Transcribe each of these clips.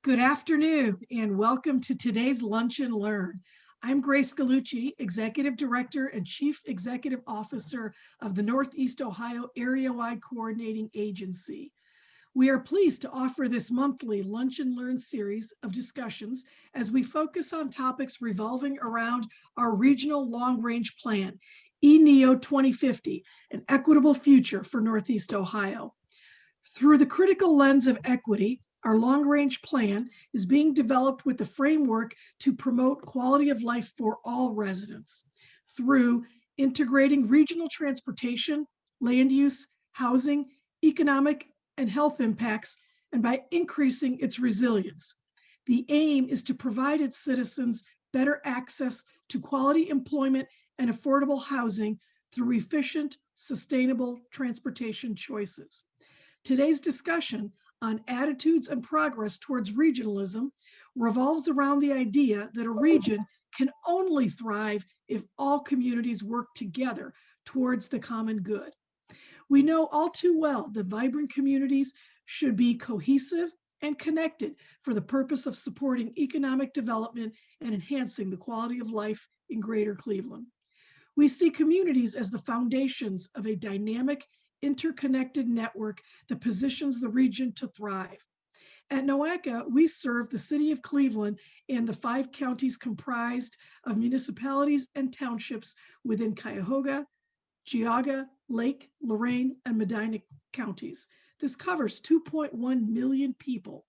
Good afternoon and welcome to today's Lunch and Learn. I'm Grace Gallucci, Executive Director and Chief Executive Officer of the Northeast Ohio Area-Wide Coordinating Agency. We are pleased to offer this monthly Lunch and Learn series of discussions as we focus on topics revolving around our Regional Long-Range Plan, NEO 2050, an equitable future for Northeast Ohio. Through the critical lens of equity, our long-range plan is being developed with the framework to promote quality of life for all residents through integrating regional transportation, land use, housing, economic, and health impacts, and by increasing its resilience. The aim is to provide its citizens better access to quality employment and affordable housing through efficient, sustainable transportation choices. Today's discussion on attitudes and progress towards regionalism revolves around the idea that a region can only thrive if all communities work together towards the common good. We know all too well that vibrant communities should be cohesive and connected for the purpose of supporting economic development and enhancing the quality of life in Greater Cleveland. We see communities as the foundations of a dynamic, interconnected network that positions the region to thrive. At NEOSCC, we serve the city of Cleveland and the 5 counties comprised of municipalities and townships within Cuyahoga, Geauga, Lake, Lorain, and Medina counties. This covers 2.1 million people.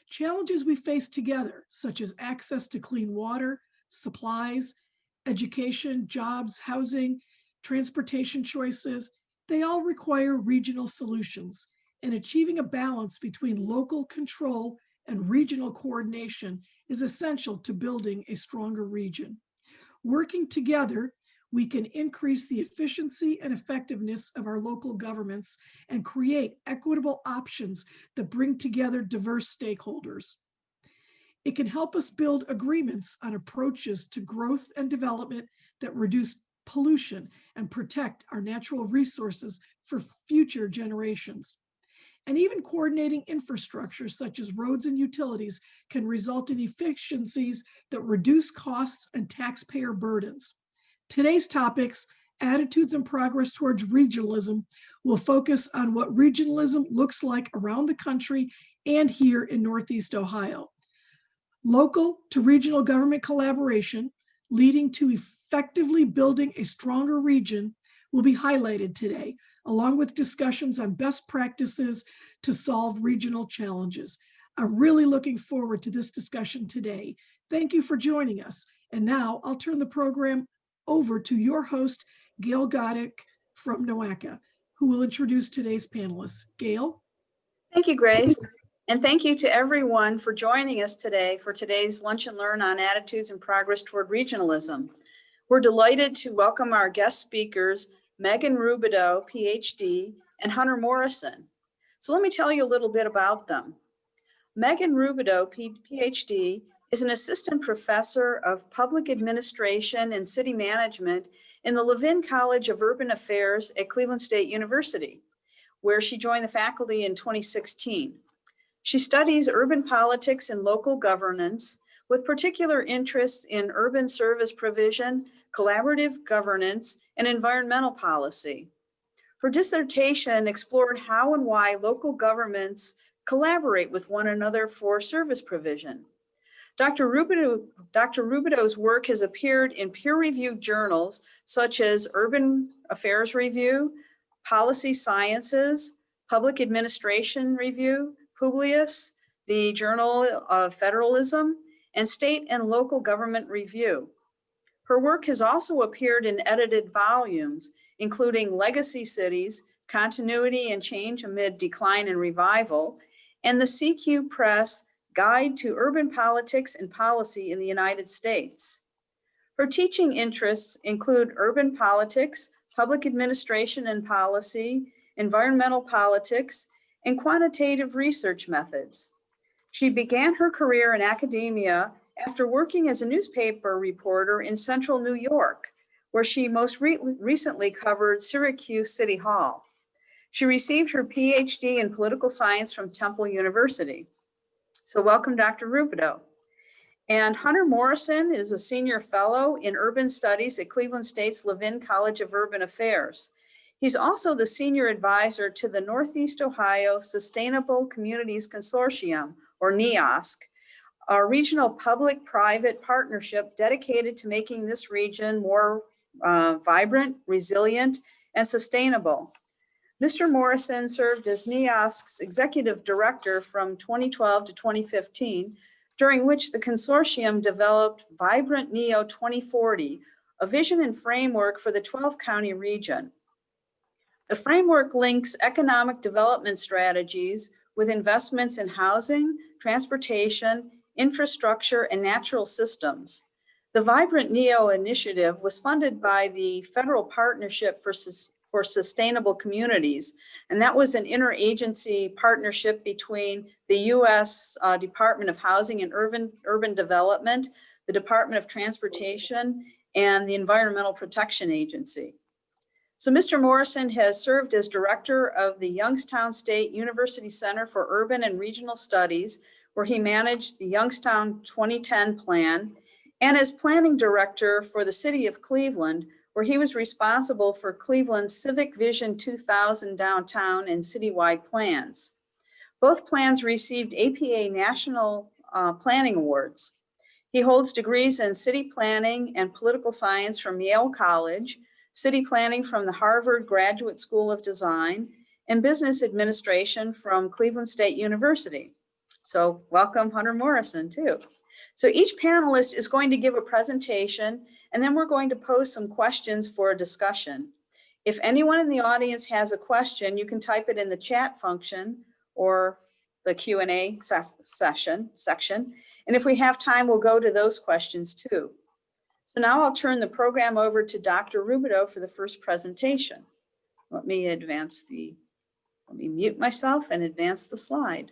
Challenges we face together, such as access to clean water, supplies, education, jobs, housing, transportation choices, they all require regional solutions, and achieving a balance between local control and regional coordination is essential to building a stronger region. Working together, we can increase the efficiency and effectiveness of our local governments and create equitable options that bring together diverse stakeholders. It can help us build agreements on approaches to growth and development that reduce pollution and protect our natural resources for future generations. And even coordinating infrastructure such as roads and utilities can result in efficiencies that reduce costs and taxpayer burdens. Today's topics, attitudes and progress towards regionalism, will focus on what regionalism looks like around the country and here in Northeast Ohio. Local to regional government collaboration leading to effectively building a stronger region will be highlighted today, along with discussions on best practices to solve regional challenges. I'm really looking forward to this discussion today. Thank you for joining us. And now I'll turn the program over to your host, Gail Goddick from NEOSCC, who will introduce today's panelists. Gail? Thank you, Grace. And thank you to everyone for joining us today for today's Lunch and Learn on Attitudes and Progress Toward Regionalism. We're delighted to welcome our guest speakers, Meghan Rubado, Ph.D., and Hunter Morrison. So let me tell you a little bit about them. Meghan Rubado, Ph.D., is an assistant professor of public administration and city management in the Levin College of Urban Affairs at Cleveland State University, where she joined the faculty in 2016. She studies urban politics and local governance with particular interests in urban service provision, collaborative governance, and environmental policy. Her dissertation explored how and why local governments collaborate with one another for service provision. Dr. Rubado's work has appeared in peer-reviewed journals such as Urban Affairs Review, Policy Sciences, Public Administration Review, Publius, the Journal of Federalism, and State and Local Government Review. Her work has also appeared in edited volumes, including Legacy Cities, Continuity and Change Amid Decline and Revival, and the CQ Press Guide to Urban Politics and Policy in the United States. Her teaching interests include urban politics, public administration and policy, environmental politics, and quantitative research methods. She began her career in academia after working as a newspaper reporter in central New York, where she most recently covered Syracuse City Hall. She received her Ph.D. in political science from Temple University. So welcome, Dr. Rubado. And Hunter Morrison is a senior fellow in urban studies at Cleveland State's Levin College of Urban Affairs. He's also the senior advisor to the Northeast Ohio Sustainable Communities Consortium, or NEOSCC, a regional public-private partnership dedicated to making this region more vibrant, resilient, and sustainable. Mr. Morrison served as NEOSCC's executive director from 2012 to 2015, during which the consortium developed Vibrant NEO 2040, a vision and framework for the 12-county region. The framework links economic development strategies with investments in housing, transportation, infrastructure, and natural systems. The Vibrant NEO initiative was funded by the Federal Partnership for Sustainable Communities, and that was an interagency partnership between the U.S. Department of Housing and Urban Development, the Department of Transportation, and the Environmental Protection Agency. So Mr. Morrison has served as director of the Youngstown State University Center for Urban and Regional Studies, where he managed the Youngstown 2010 plan, and as planning director for the city of Cleveland, where he was responsible for Cleveland's Civic Vision 2000 downtown and citywide plans. Both plans received APA National Planning Awards. He holds degrees in city planning and political science from Yale College, city planning from the Harvard Graduate School of Design, and business administration from Cleveland State University. So welcome, Hunter Morrison, too. So each panelist is going to give a presentation, and then we're going to pose some questions for a discussion. If anyone in the audience has a question, you can type it in the chat function or the Q&A section. And if we have time, we'll go to those questions too. So now I'll turn the program over to Dr. Rubado for the first presentation. Let me mute myself and advance the slide.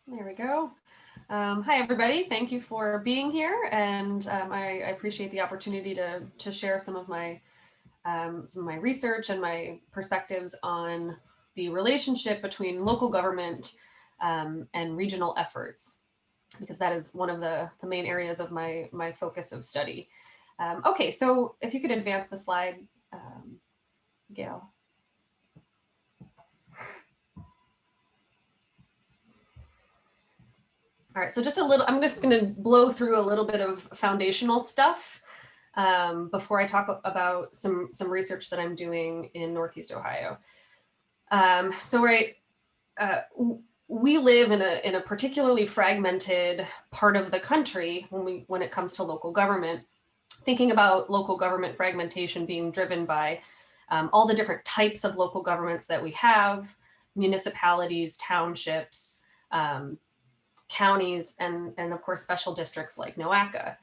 There we go. Hi, everybody. Thank you for being here. And I appreciate the opportunity to share some of my research and my perspectives on the relationship between local government and regional efforts, because that is one of the main areas of my focus of study. Okay, so if you could advance the slide, Gail. All right, so just a little, I'm just going to blow through a little bit of foundational stuff before I talk about some research that I'm doing in Northeast Ohio. We live in a particularly fragmented part of the country when it comes to local government. Thinking about local government fragmentation being driven by all the different types of local governments that we have, municipalities, townships, counties, and of course, special districts like NEOSCC.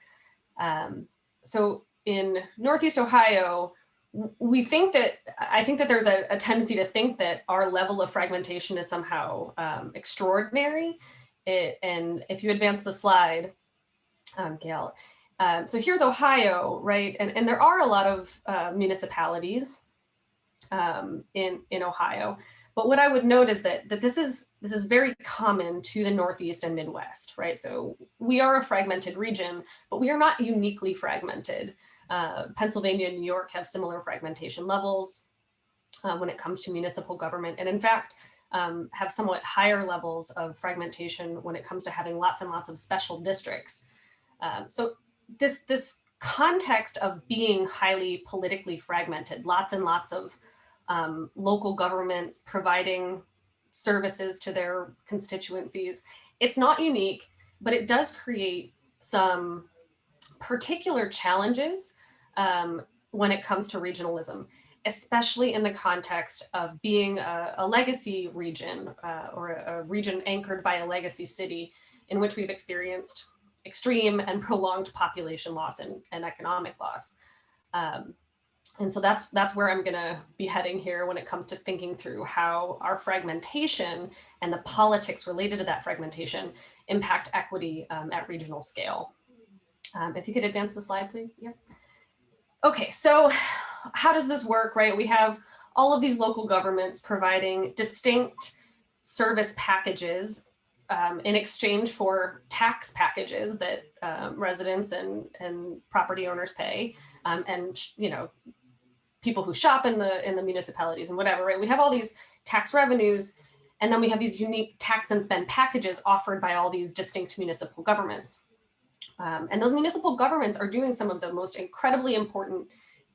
So in Northeast Ohio, I think that there's a tendency to think that our level of fragmentation is somehow extraordinary. And if you advance the slide, Gail, so here's Ohio, right? And there are a lot of municipalities in Ohio. But what I would note is that this is very common to the Northeast and Midwest, right? So we are a fragmented region, but we are not uniquely fragmented. Pennsylvania and New York have similar fragmentation levels when it comes to municipal government, and in fact, have somewhat higher levels of fragmentation when it comes to having lots and lots of special districts. So this context of being highly politically fragmented, lots and lots of local governments providing services to their constituencies. It's not unique, but it does create some particular challenges when it comes to regionalism, especially in the context of being a legacy region or a region anchored by a legacy city in which we've experienced extreme and prolonged population loss and economic loss. And so that's where I'm going to be heading here when it comes to thinking through how our fragmentation and the politics related to that fragmentation impact equity at regional scale. If you could advance the slide, please. Yeah. Okay, so how does this work, right? We have all of these local governments providing distinct service packages in exchange for tax packages that residents and property owners pay, and people who shop in the municipalities and whatever, right? We have all these tax revenues, and then we have these unique tax and spend packages offered by all these distinct municipal governments. And those municipal governments are doing some of the most incredibly important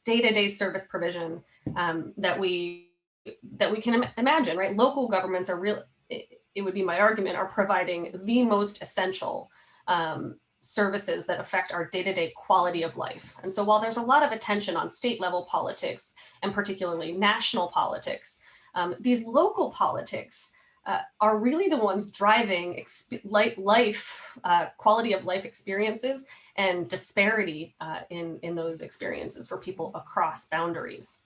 day-to-day service provision that we can imagine, right? Local governments are it would be my argument, are providing the most essential services that affect our day-to-day quality of life. And so while there's a lot of attention on state level politics and particularly national politics, these local politics are really the ones driving quality of life experiences and disparity in those experiences for people across boundaries.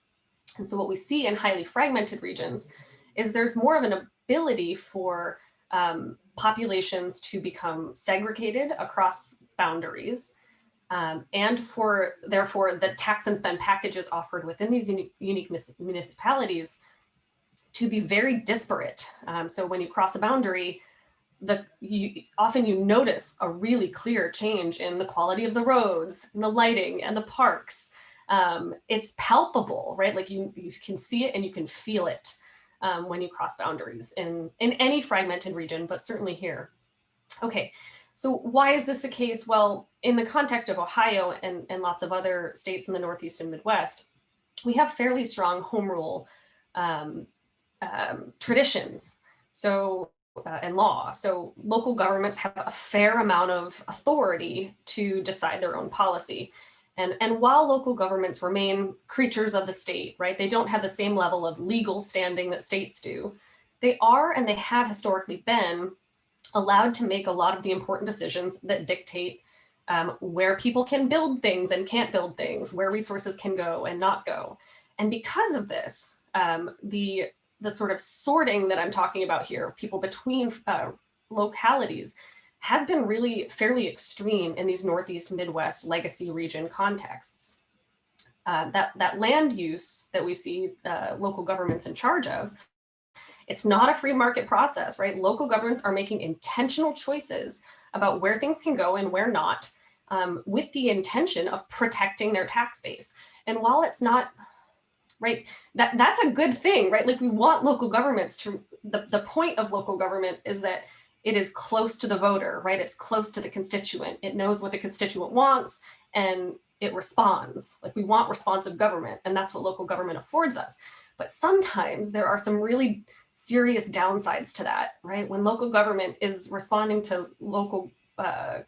And so what we see in highly fragmented regions is there's more of an ability for populations to become segregated across boundaries, and for therefore the tax and spend packages offered within these unique municipalities to be very disparate. So when you cross a boundary, often you notice a really clear change in the quality of the roads and the lighting and the parks. It's palpable, right? Like you can see it and you can feel it when you cross boundaries in any fragmented region, but certainly here. Okay, so why is this the case? Well, in the context of Ohio and lots of other states in the Northeast and Midwest, we have fairly strong home rule traditions and law. So local governments have a fair amount of authority to decide their own policy. And while local governments remain creatures of the state, right, they don't have the same level of legal standing that states do. They are, and they have historically been, allowed to make a lot of the important decisions that dictate where people can build things and can't build things, where resources can go and not go. And because of this, the sort of sorting that I'm talking about here of people between localities has been really fairly extreme in these Northeast Midwest legacy region contexts. That land use that we see local governments in charge of, it's not a free market process, right? Local governments are making intentional choices about where things can go and where not, with the intention of protecting their tax base. And while it's not, right, that's a good thing, right? Like we want local governments to, the point of local government is that it is close to the voter, right? It's close to the constituent. It knows what the constituent wants and it responds. Like we want responsive government, and that's what local government affords us. But sometimes there are some really serious downsides to that, right? When local government is responding to local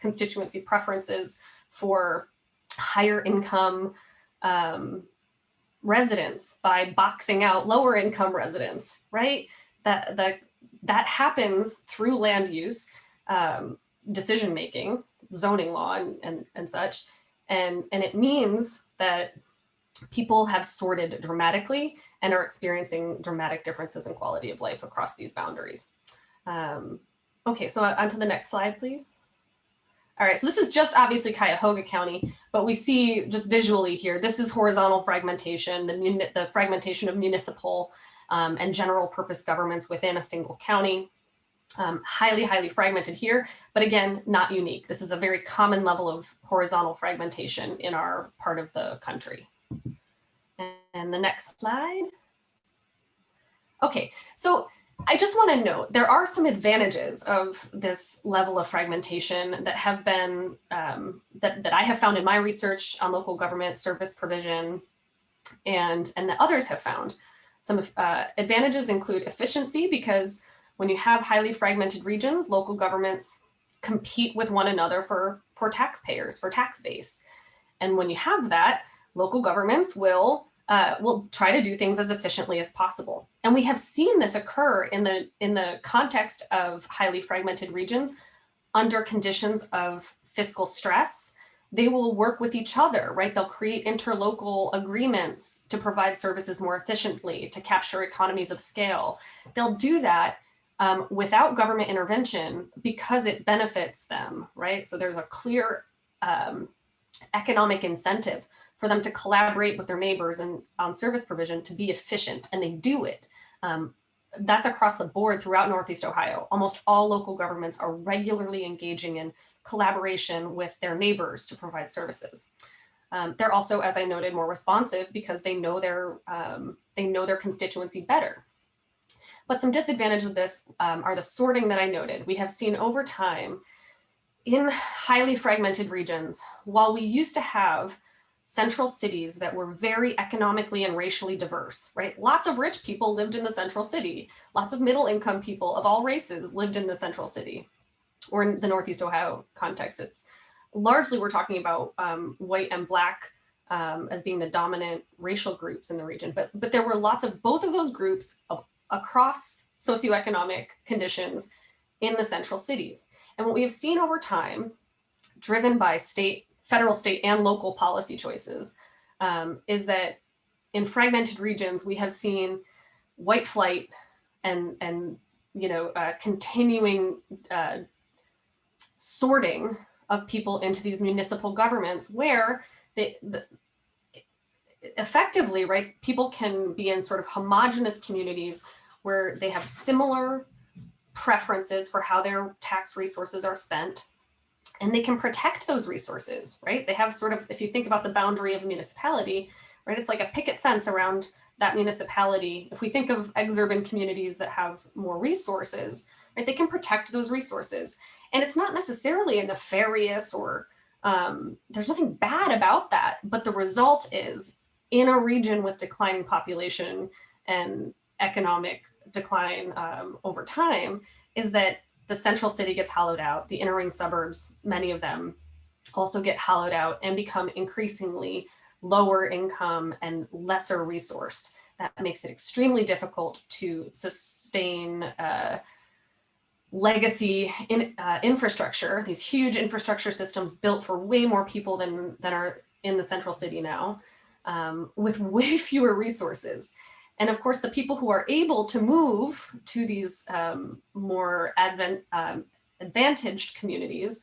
constituency preferences for higher income residents by boxing out lower income residents, right? That happens through land use, decision making, zoning law and such. And it means that people have sorted dramatically and are experiencing dramatic differences in quality of life across these boundaries. Okay, so on to the next slide, please. All right, so this is just obviously Cuyahoga County, but we see just visually here, this is horizontal fragmentation, the fragmentation of municipal and general purpose governments within a single county. Highly, highly fragmented here, but again, not unique. This is a very common level of horizontal fragmentation in our part of the country. And the next slide. Okay, so I just want to note, there are some advantages of this level of fragmentation that have been, that I have found in my research on local government service provision and that others have found. Some advantages include efficiency, because when you have highly fragmented regions, local governments compete with one another for taxpayers, for tax base. And when you have that, local governments will try to do things as efficiently as possible. And we have seen this occur in the context of highly fragmented regions under conditions of fiscal stress. They will work with each other, right? They'll create interlocal agreements to provide services more efficiently, to capture economies of scale. They'll do that without government intervention because it benefits them, right? So there's a clear economic incentive for for them to collaborate with their neighbors and on service provision to be efficient, and they do it. That's across the board throughout Northeast Ohio. Almost all local governments are regularly engaging in collaboration with their neighbors to provide services. They're also, as I noted, more responsive because they know their constituency better. But some disadvantages of this are the sorting that I noted. We have seen over time in highly fragmented regions, while we used to have central cities that were very economically and racially diverse, right? Lots of rich people lived in the central city. Lots of middle income people of all races lived in the central city, or in the Northeast Ohio context. It's largely, we're talking about white and Black as being the dominant racial groups in the region. But there were lots of both of those groups across socioeconomic conditions in the central cities. And what we have seen over time, driven by federal, state, and local policy choices, is that in fragmented regions, we have seen white flight and continuing sorting of people into these municipal governments where effectively, right, people can be in sort of homogenous communities where they have similar preferences for how their tax resources are spent, and they can protect those resources, right? They have sort of, if you think about the boundary of a municipality, right, it's like a picket fence around that municipality. If we think of exurban communities that have more resources, right, they can protect those resources. And it's not necessarily a nefarious or there's nothing bad about that, but the result is in a region with declining population and economic decline over time, is that the central city gets hollowed out. The inner ring suburbs, many of them, also get hollowed out and become increasingly lower income and lesser resourced. That makes it extremely difficult to sustain legacy infrastructure, these huge infrastructure systems built for way more people than are in the central city now, with way fewer resources. And of course, the people who are able to move to these more advantaged communities,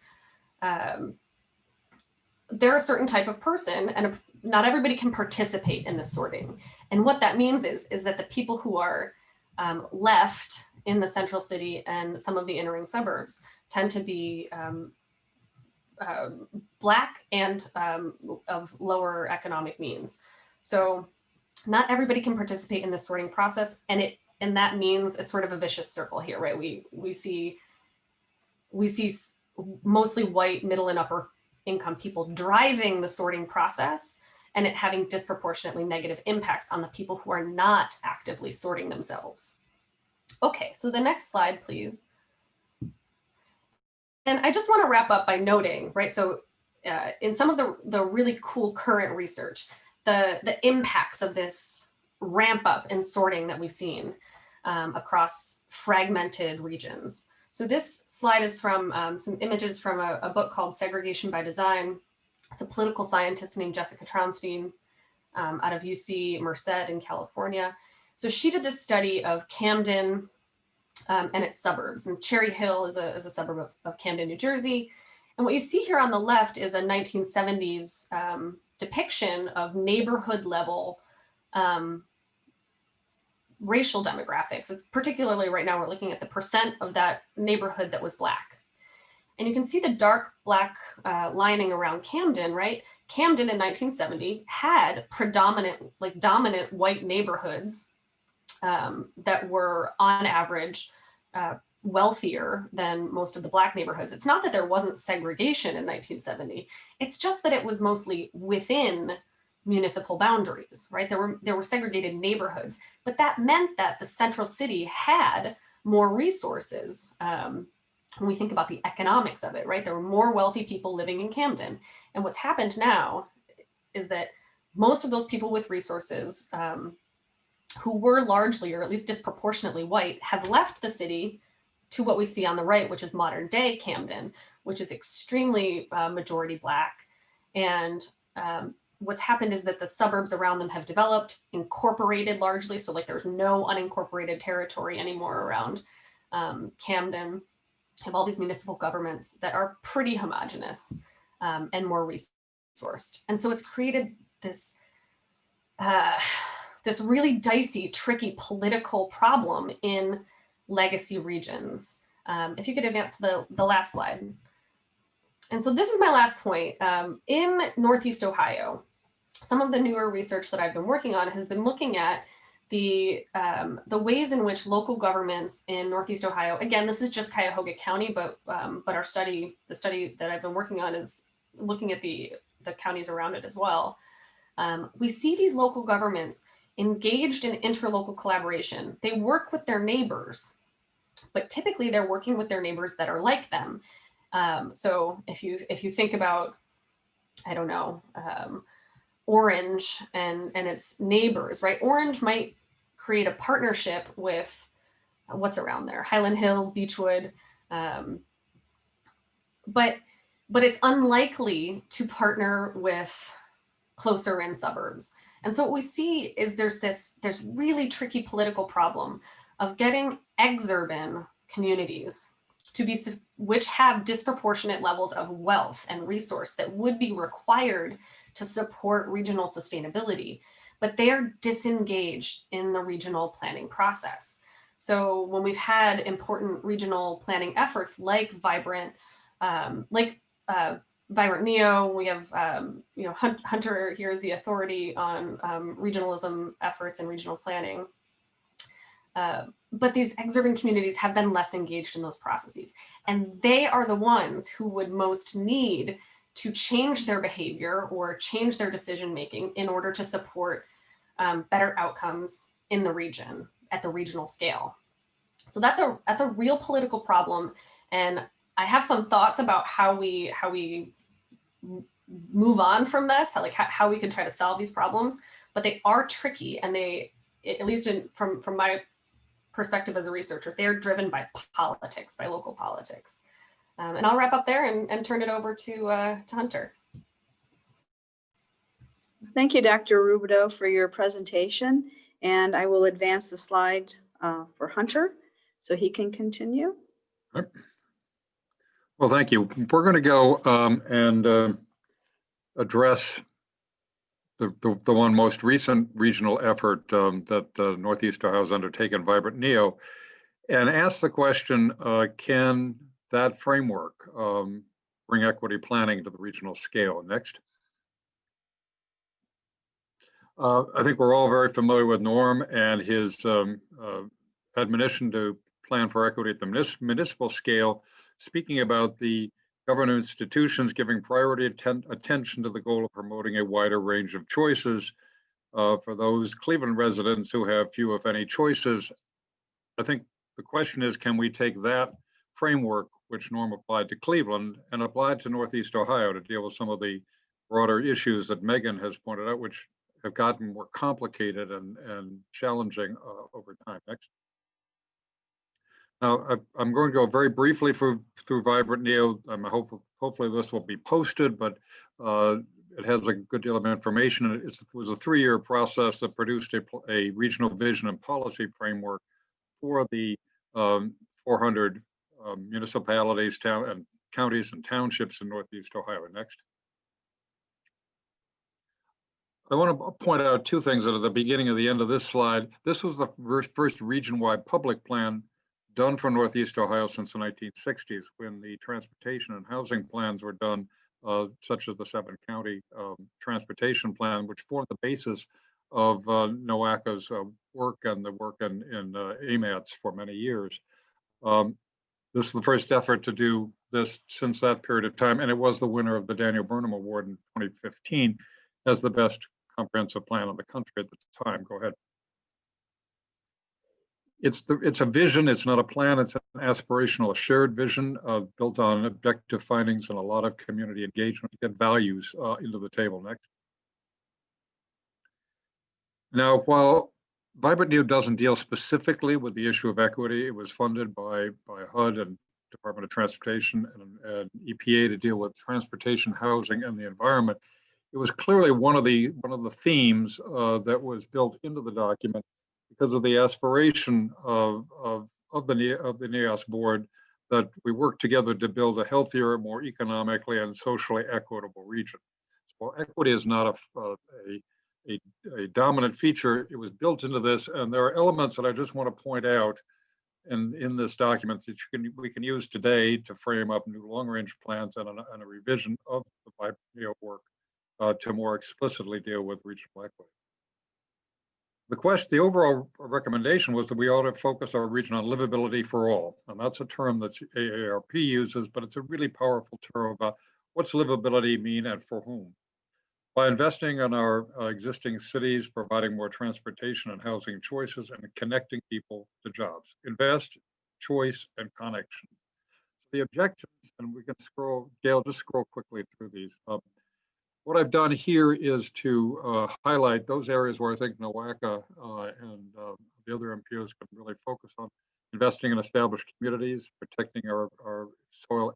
they're a certain type of person, and not everybody can participate in the sorting. And what that means is that the people who are left in the central city and some of the inner ring suburbs tend to be Black and of lower economic means. So not everybody can participate in the sorting process, and that means it's sort of a vicious circle here, right? We see mostly white, middle, and upper income people driving the sorting process, and it having disproportionately negative impacts on the people who are not actively sorting themselves. Okay, so the next slide, please. And I just want to wrap up by noting, right? So in some of the really cool current research, the impacts of this ramp up in sorting that we've seen across fragmented regions. So this slide is from some images from a book called Segregation by Design. It's a political scientist named Jessica Traunstein out of UC Merced in California. So she did this study of Camden and its suburbs. And Cherry Hill is a suburb of Camden, New Jersey. And what you see here on the left is a 1970s depiction of neighborhood level racial demographics. It's particularly right now, we're looking at the percent of that neighborhood that was Black. And you can see the dark Black lining around Camden, right? Camden in 1970 had dominant white neighborhoods that were on average wealthier than most of the Black neighborhoods. It's not that there wasn't segregation in 1970. It's just that it was mostly within municipal boundaries, right? There were segregated neighborhoods, but that meant that the central city had more resources. When we think about the economics of it, right? There were more wealthy people living in Camden. And what's happened now is that most of those people with resources who were largely, or at least disproportionately white, have left the city to what we see on the right, which is modern day Camden, which is extremely majority Black. And what's happened is that the suburbs around them have developed, incorporated largely. So like there's no unincorporated territory anymore around Camden. Have all these municipal governments that are pretty homogenous and more resourced. And so it's created this this really dicey, tricky political problem in legacy regions. If you could advance to the last slide. And so this is my last point. In Northeast Ohio, some of the newer research that I've been working on has been looking at the ways in which local governments in Northeast Ohio, again, this is just Cuyahoga County, but the study that I've been working on is looking at the counties around it as well. We see these local governments engaged in interlocal collaboration. They work with their neighbors, but typically they're working with their neighbors that are like them. So if you think about, I don't know, Orange and its neighbors, right? Orange might create a partnership with what's around there, Highland Hills, Beechwood, but it's unlikely to partner with closer in suburbs. And so what we see is there's really tricky political problem of getting exurban communities to be, which have disproportionate levels of wealth and resource that would be required to support regional sustainability, but they are disengaged in the regional planning process. So when we've had important regional planning efforts like Vibrant Neo, we have, Hunter here is the authority on regionalism efforts and regional planning. But these exurban communities have been less engaged in those processes. And they are the ones who would most need to change their behavior or change their decision-making in order to support better outcomes in the region at the regional scale. So that's a real political problem. And I have some thoughts about how we move on from this, how we can try to solve these problems, but they are tricky, and they, at least from my perspective as a researcher, they're driven by politics, by local politics. And I'll wrap up there and turn it over to Hunter. Thank you, Dr. Rubado, for your presentation. And I will advance the slide for Hunter so he can continue. Well, thank you. We're going to go and address the one most recent regional effort that Northeast Ohio has undertaken, Vibrant Neo, and ask the question, can that framework bring equity planning to the regional scale? Next. I think we're all very familiar with Norm and his admonition to plan for equity at the municipal scale, speaking about the government institutions giving priority attention to the goal of promoting a wider range of choices for those Cleveland residents who have few, if any, choices. I think the question is, can we take that framework, which Norm applied to Cleveland, and apply it to Northeast Ohio to deal with some of the broader issues that Meghan has pointed out, which have gotten more complicated and challenging over time. Next. Now, I'm going to go very briefly through Vibrant Neo. Hopefully this will be posted, but it has a good deal of information. It was a 3-year process that produced a regional vision and policy framework for the 400 municipalities, counties, and townships in Northeast Ohio. Next. I want to point out two things that are the beginning of the end of this slide. This was the first region-wide public plan done for Northeast Ohio since the 1960s, when the transportation and housing plans were done, such as the 7-county transportation plan, which formed the basis of NEOSCC's work and the work in AMATS for many years. This is the first effort to do this since that period of time, and it was the winner of the Daniel Burnham Award in 2015 as the best comprehensive plan in the country at the time. Go ahead. It's a vision, it's not a plan, it's an aspirational, a shared vision built on objective findings and a lot of community engagement to get values into the table. Next. Now, while Vibrant Neo doesn't deal specifically with the issue of equity, it was funded by HUD and Department of Transportation and EPA to deal with transportation, housing, and the environment. It was clearly one of the themes that was built into the document because of the aspiration of the NEOS board that we work together to build a healthier, more economically and socially equitable region. So Well, equity is not a dominant feature. It was built into this, and there are elements that I just want to point out in this document that we can use today to frame up new long-range plans and a revision of the Vibrant NEO work to more explicitly deal with regional equity. The overall recommendation was that we ought to focus our region on livability for all. And that's a term that AARP uses, but it's a really powerful term about what's livability mean and for whom. By investing in our existing cities, providing more transportation and housing choices, and connecting people to jobs. Invest, choice, and connection. The objectives, and we can scroll, Gail, just scroll quickly through these. What I've done here is to highlight those areas where I think NOACA and the other MPOs can really focus on investing in established communities, protecting our soil,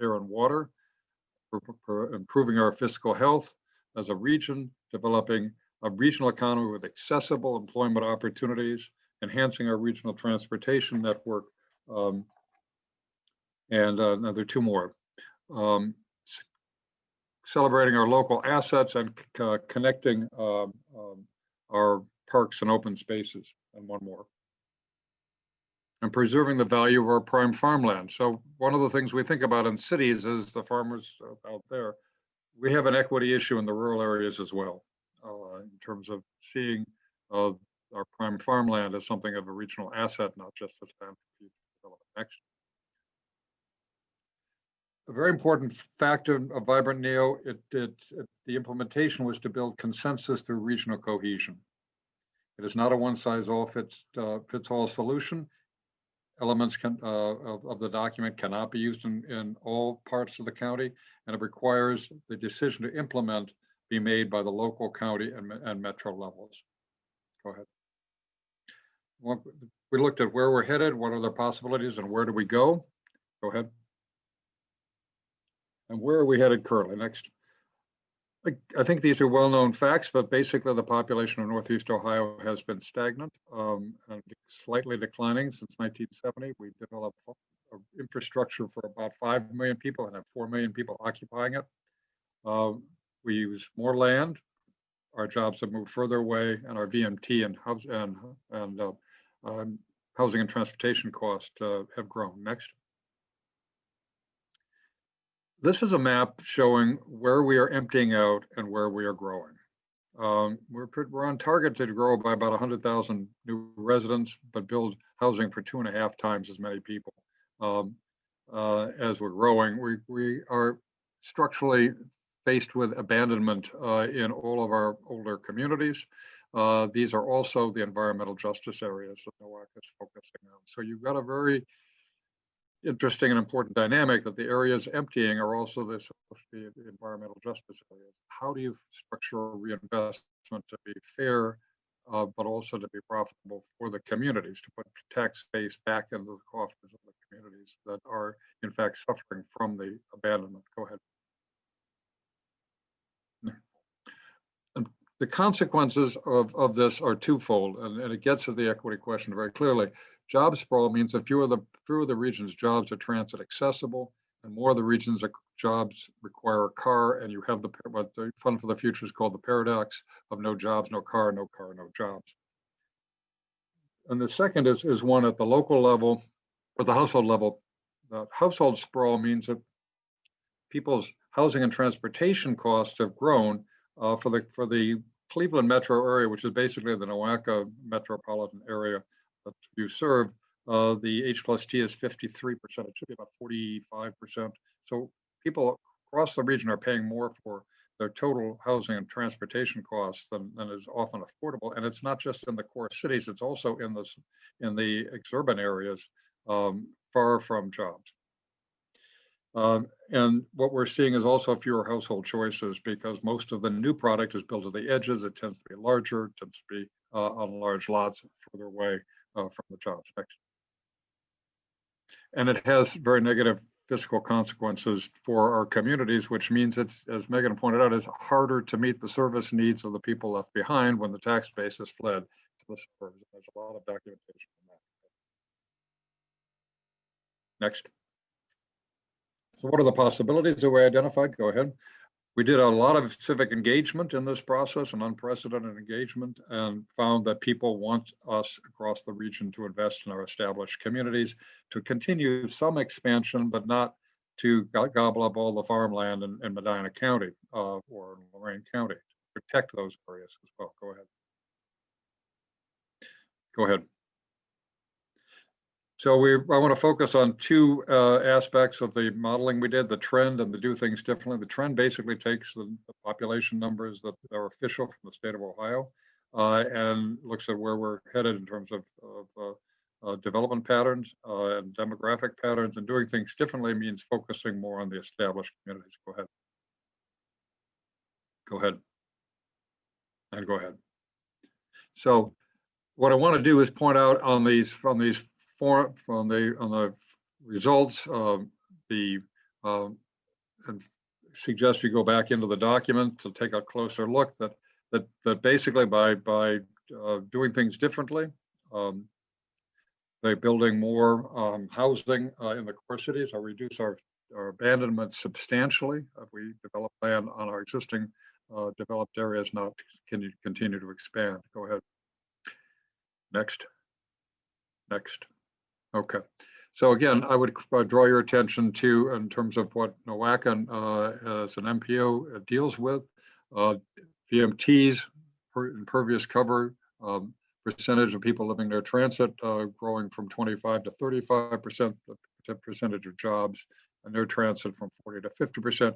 air, and water, for improving our fiscal health as a region, developing a regional economy with accessible employment opportunities, enhancing our regional transportation network, and there are two more. Celebrating our local assets and connecting our parks and open spaces, and one more. And preserving the value of our prime farmland. So one of the things we think about in cities is the farmers out there. We have an equity issue in the rural areas as well, in terms of seeing our prime farmland as something of a regional asset, not just as land for future development. Next. A very important factor of Vibrant NEO, the implementation was to build consensus through regional cohesion. It is not a one-size-fits-all solution. Elements of the document cannot be used in all parts of the county, and it requires the decision to implement be made by the local, county, and metro levels. Go ahead. We looked at where we're headed, what are the possibilities, and where do we go? Go ahead. And where are we headed currently? Next. I think these are well-known facts, but basically the population of Northeast Ohio has been stagnant and slightly declining since 1970. We've developed infrastructure for about 5 million people and have 4 million people occupying it. We use more land. Our jobs have moved further away, and our VMT and housing and transportation costs have grown. Next. This is a map showing where we are emptying out and where we are growing. We're on target to grow by about 100,000 new residents, but build housing for 2.5 times as many people as we're growing. We are structurally faced with abandonment in all of our older communities. These are also the environmental justice areas that NOACA is focusing on. So you've got a very interesting and important dynamic that the areas emptying are also supposed to be the environmental justice areas. How do you structure reinvestment to be fair, but also to be profitable for the communities, to put tax base back into the coffers of the communities that are in fact suffering from the abandonment? Go ahead. And the consequences of this are twofold, and it gets to the equity question very clearly. Job sprawl means that fewer of the region's jobs are transit accessible, and more of the region's jobs require a car, and you have what the Fund for the Future is called the paradox of no jobs, no car, no jobs. And the second is one at the local level, or the household level. The household sprawl means that people's housing and transportation costs have grown for the Cleveland metro area, which is basically the NOACA metropolitan area that you serve. The H+T is 53%. It should be about 45%. So people across the region are paying more for their total housing and transportation costs than is often affordable. And it's not just in the core cities; it's also in the exurban areas, far from jobs. And what we're seeing is also fewer household choices because most of the new product is built at the edges. It tends to be larger, tends to be on large lots further away from the jobs. Next. And it has very negative fiscal consequences for our communities, which means it's, as Meghan pointed out, it's harder to meet the service needs of the people left behind when the tax base has fled to the suburbs. There's a lot of documentation on that. Next. So what are the possibilities that we identified? Go ahead. We did a lot of civic engagement in this process, an unprecedented engagement, and found that people want us across the region to invest in our established communities, to continue some expansion, but not to gobble up all the farmland in Medina County or Lorain County, to protect those areas as well. Go ahead. Go ahead. So I want to focus on two aspects of the modeling we did, the trend and the do things differently. The trend basically takes the population numbers that are official from the state of Ohio and looks at where we're headed in terms of development patterns and demographic patterns. And doing things differently means focusing more on the established communities. Go ahead. Go ahead. And go ahead. So what I want to do is point out on the results, and suggest you go back into the document to take a closer look that basically by doing things differently, by building more housing in the core cities, or reduce our abandonment substantially. We develop land on our existing developed areas, not continue to expand. Go ahead. Next. Next. Okay. So again, I would draw your attention to, in terms of what NEOSCC as an MPO deals with, VMTs, impervious cover, percentage of people living near transit growing from 25 to 35%, the percentage of jobs near transit from 40 to 50%.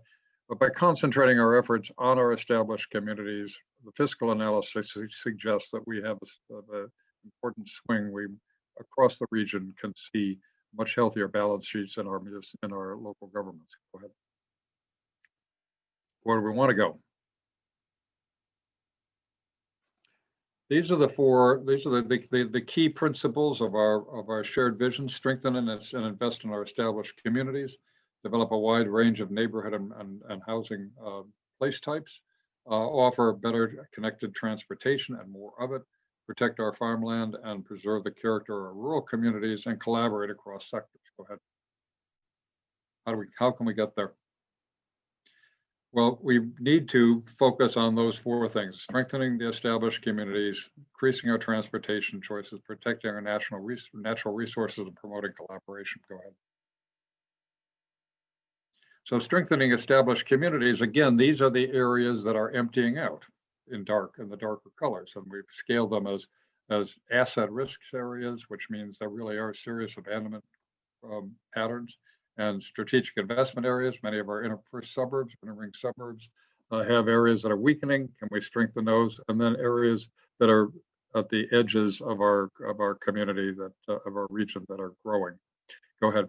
But by concentrating our efforts on our established communities, the fiscal analysis suggests that we have an important swing. We across the region can see much healthier balance sheets in our local governments. Go ahead. Where do we want to go? These are the key principles of our shared vision: strengthen and invest in our established communities, develop a wide range of neighborhood and housing place types, offer better connected transportation and more of it, protect our farmland and preserve the character of our rural communities, and collaborate across sectors. Go ahead. How can we get there? Well, we need to focus on those four things: strengthening the established communities, increasing our transportation choices, protecting our natural resources, and promoting collaboration. Go ahead. So strengthening established communities, again, these are the areas that are emptying out in the darker colors, and we've scaled them as asset risks areas, which means there really are serious abandonment patterns, and strategic investment areas. Many of our inner ring suburbs have areas that are weakening. Can we strengthen those? And then areas that are at the edges of our community, of our region, that are growing. Go ahead.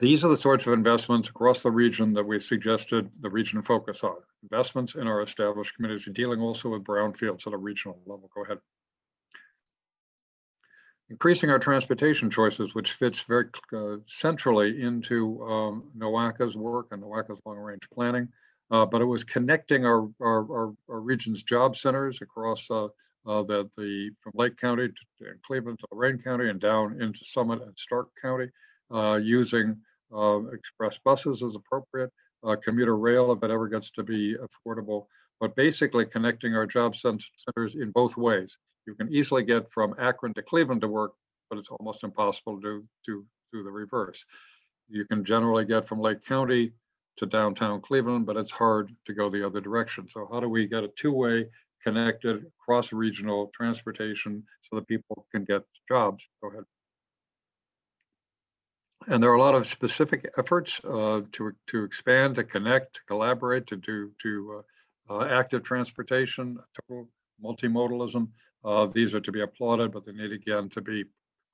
These are the sorts of investments across the region that we suggested the region focus on. Investments in our established communities, dealing also with brownfields at a regional level. Go ahead. Increasing our transportation choices, which fits very centrally into NEOSCC's work and NEOSCC's long-range planning. But it was connecting our region's job centers across from Lake County to Cleveland to Lorain County and down into Summit and Stark County, using express buses as appropriate, commuter rail if it ever gets to be affordable, but basically connecting our job centers in both ways. You can easily get from Akron to Cleveland to work, but it's almost impossible to do the reverse. You can generally get from Lake County to downtown Cleveland, but it's hard to go the other direction. So how do we get a two-way connected cross-regional transportation so that people can get jobs? Go ahead. And there are a lot of specific efforts to expand, to connect, to collaborate, to do active transportation, total multimodalism. These are to be applauded, but they need again to be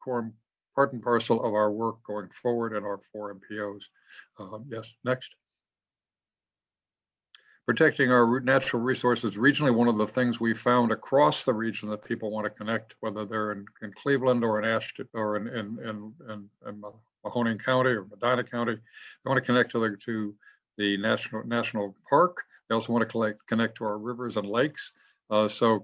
part and parcel of our work going forward in our 4 MPOs. Yes, next. Protecting our natural resources regionally. One of the things we found across the region that people want to connect, whether they're in Cleveland or in Ashton or in Mahoning County or Medina County, they want to connect to the national park. They also want to connect to our rivers and lakes. So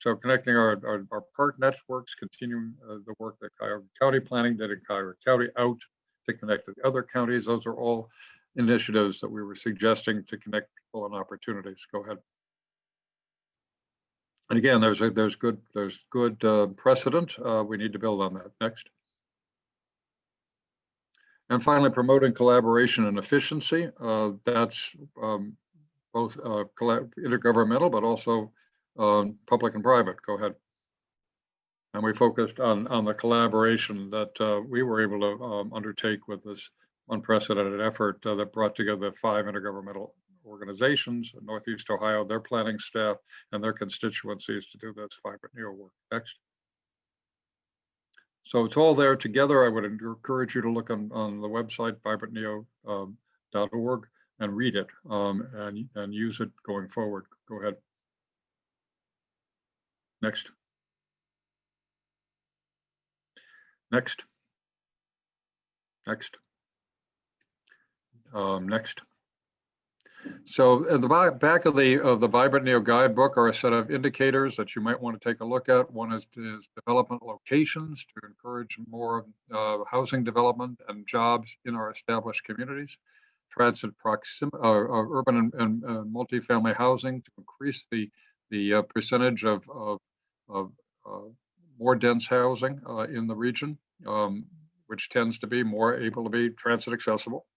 connecting our park networks, continuing the work that Cuyahoga County Planning did in Cuyahoga County out to connect to the other counties. Those are all initiatives that we were suggesting to connect people and opportunities. Go ahead. And again, there's good precedent. We need to build on that. Next. And finally, promoting collaboration and efficiency. That's both intergovernmental, but also public and private. Go ahead. And we focused on the collaboration that we were able to undertake with this unprecedented effort that brought together 5 intergovernmental organizations in Northeast Ohio, their planning staff, and their constituencies to do this Vibrant NEO work. Next. So it's all there together. I would encourage you to look on the website, vibrantneo.org, and read it and use it going forward. Go ahead. Next. Next. Next. Next. So at the back of the Vibrant NEO guidebook are a set of indicators that you might want to take a look at. One is development locations to encourage more housing development and jobs in our established communities. Transit proximity, urban and multifamily housing to increase the percentage of more dense housing in the region, which tends to be more able to be transit accessible.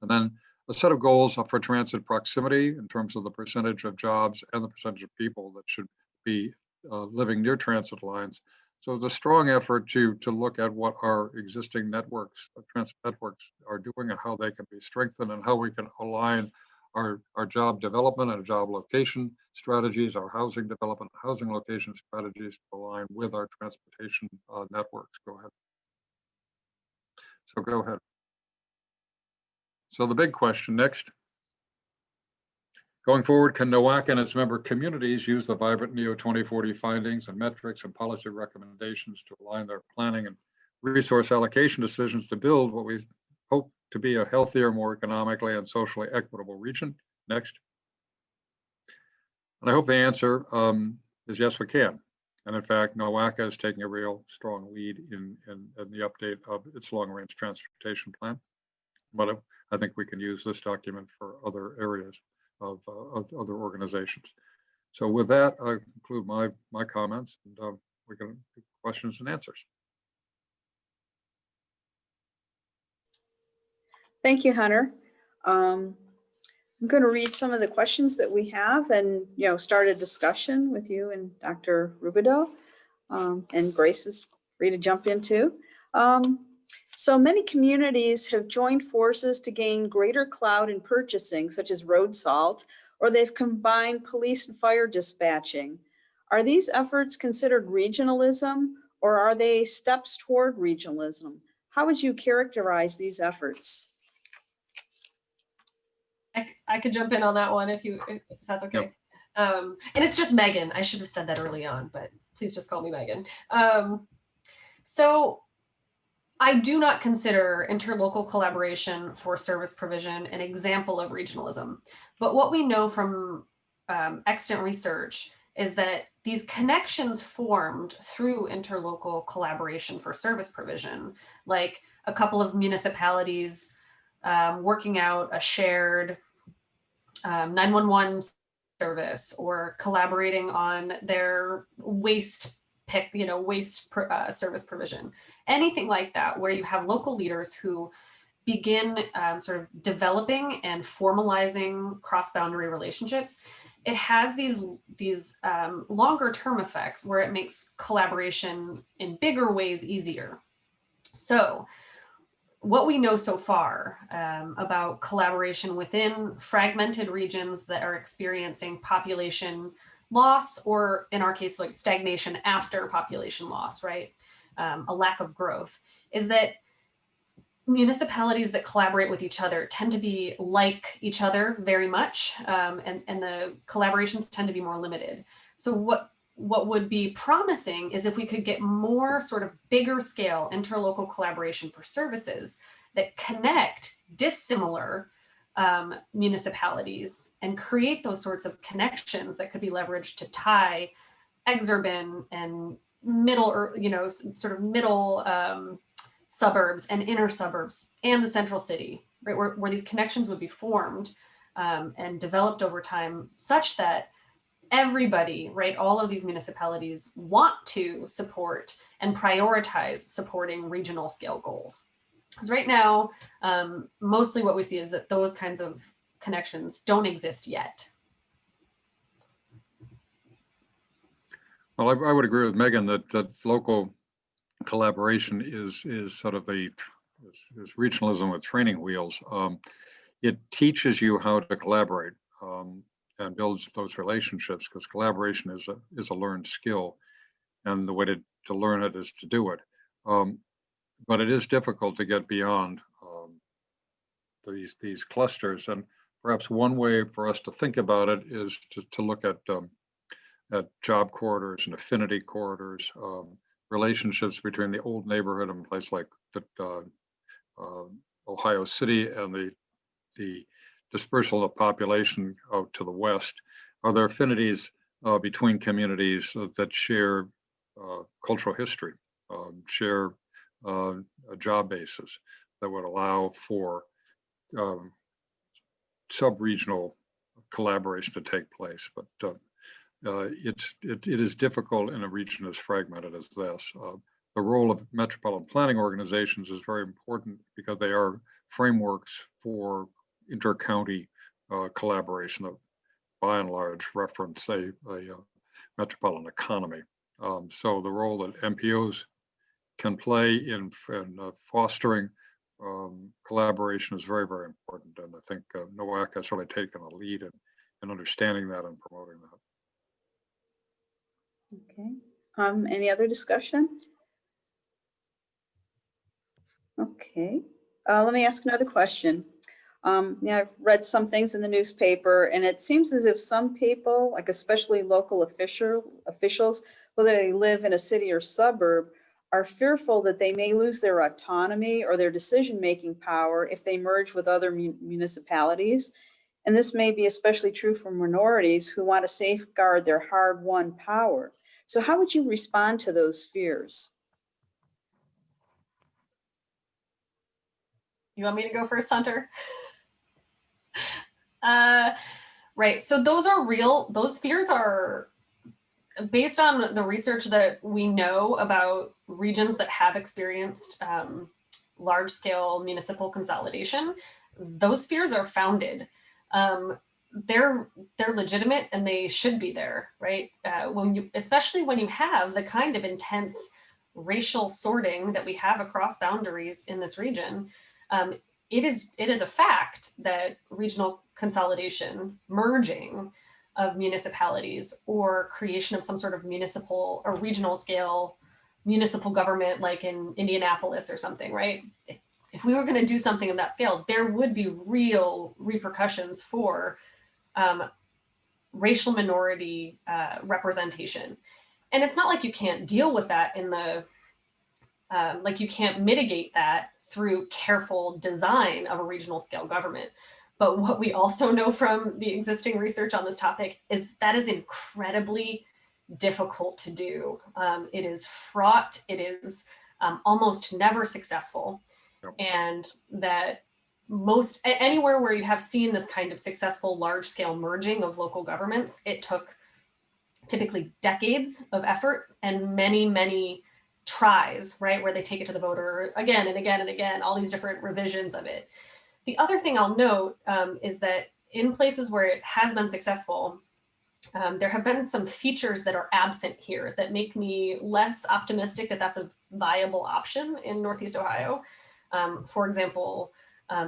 And then a set of goals for transit proximity in terms of the percentage of jobs and the percentage of people that should be living near transit lines. So it's a strong effort to look at what our existing networks, transit networks, are doing and how they can be strengthened and how we can align our job development and job location strategies, our housing development, housing location strategies to align with our transportation networks. Go ahead. So go ahead. So the big question next. Going forward, can NOACA and its member communities use the Vibrant NEO 2040 findings and metrics and policy recommendations to align their planning and resource allocation decisions to build what we hope to be a healthier, more economically and socially equitable region? Next. And I hope the answer is yes, we can. And in fact, NOACA is taking a real strong lead in the update of its long-range transportation plan. But I think we can use this document for other areas of other organizations. So with that, I conclude my comments, and we can do questions and answers. Thank you, Hunter. I'm going to read some of the questions that we have and start a discussion with you and Dr. Rubado, and Grace is free to jump in too. So many communities have joined forces to gain greater clout in purchasing, such as road salt, or they've combined police and fire dispatching. Are these efforts considered regionalism, or are they steps toward regionalism? How would you characterize these efforts? I could jump in on that one if that's okay. Yep. And it's just Meghan. I should have said that early on, but please just call me Meghan. So I do not consider interlocal collaboration for service provision an example of regionalism. But what we know from extant research is that these connections formed through interlocal collaboration for service provision, like a couple of municipalities working out a shared 911 service, or collaborating on their waste service provision, anything like that, where you have local leaders who begin sort of developing and formalizing cross-boundary relationships. It has these longer term effects where it makes collaboration in bigger ways easier. So what we know so far about collaboration within fragmented regions that are experiencing population loss, or in our case, like stagnation after population loss, right? A lack of growth, is that municipalities that collaborate with each other tend to be like each other very much, and the collaborations tend to be more limited. So what would be promising is if we could get more sort of bigger scale interlocal collaboration for services that connect dissimilar municipalities and create those sorts of connections that could be leveraged to tie exurban and middle, or sort of middle suburbs and inner suburbs and the central city right, where these connections would be formed and developed over time such that everybody, right, all of these municipalities want to support and prioritize supporting regional scale goals. Because right now, mostly what we see is that those kinds of connections don't exist yet. Well, I would agree with Megan that local collaboration is sort of is regionalism with training wheels. It teaches you how to collaborate and builds those relationships, because collaboration is a learned skill, and the way to learn it is to do it. But it is difficult to get beyond these clusters, and perhaps one way for us to think about it is to look at job corridors and affinity corridors, relationships between the old neighborhood and a place like Ohio City and the dispersal of population out to the west. Are there affinities between communities that share cultural history, share a job basis that would allow for sub-regional collaboration to take place? But it is difficult in a region as fragmented as this. The role of metropolitan planning organizations is very important because they are frameworks for inter-county collaboration that by and large reference a metropolitan economy. So the role that MPOs can play in fostering collaboration is very, very important. And I think NEOSCC has really taken a lead in understanding that and promoting that. Okay. Any other discussion? Okay. Let me ask another question. I've read some things in the newspaper, and it seems as if some people, like especially local officials, whether they live in a city or suburb, are fearful that they may lose their autonomy or their decision-making power if they merge with other municipalities. And this may be especially true for minorities who want to safeguard their hard-won power. So how would you respond to those fears? You want me to go first, Hunter? Right, so those are real, those fears are based on the research that we know about regions that have experienced large-scale municipal consolidation. Those fears are founded. They're legitimate and they should be there, right? Especially when you have the kind of intense racial sorting that we have across boundaries in this region. It is a fact that regional consolidation, merging of municipalities, or creation of some sort of municipal or regional scale municipal government, like in Indianapolis or something, right? If we were going to do something of that scale, there would be real repercussions for racial minority representation. And it's not like you can't deal with that in the, like you can't mitigate that through careful design of a regional scale government. But what we also know from the existing research on this topic is that is incredibly difficult to do. It is fraught, it is almost never successful. Yep. And that anywhere where you have seen this kind of successful large scale merging of local governments, it took typically decades of effort and many, many tries, right? Where they take it to the voter again and again and again, all these different revisions of it. The other thing I'll note is that in places where it has been successful, there have been some features that are absent here that make me less optimistic that that's a viable option in Northeast Ohio. For example,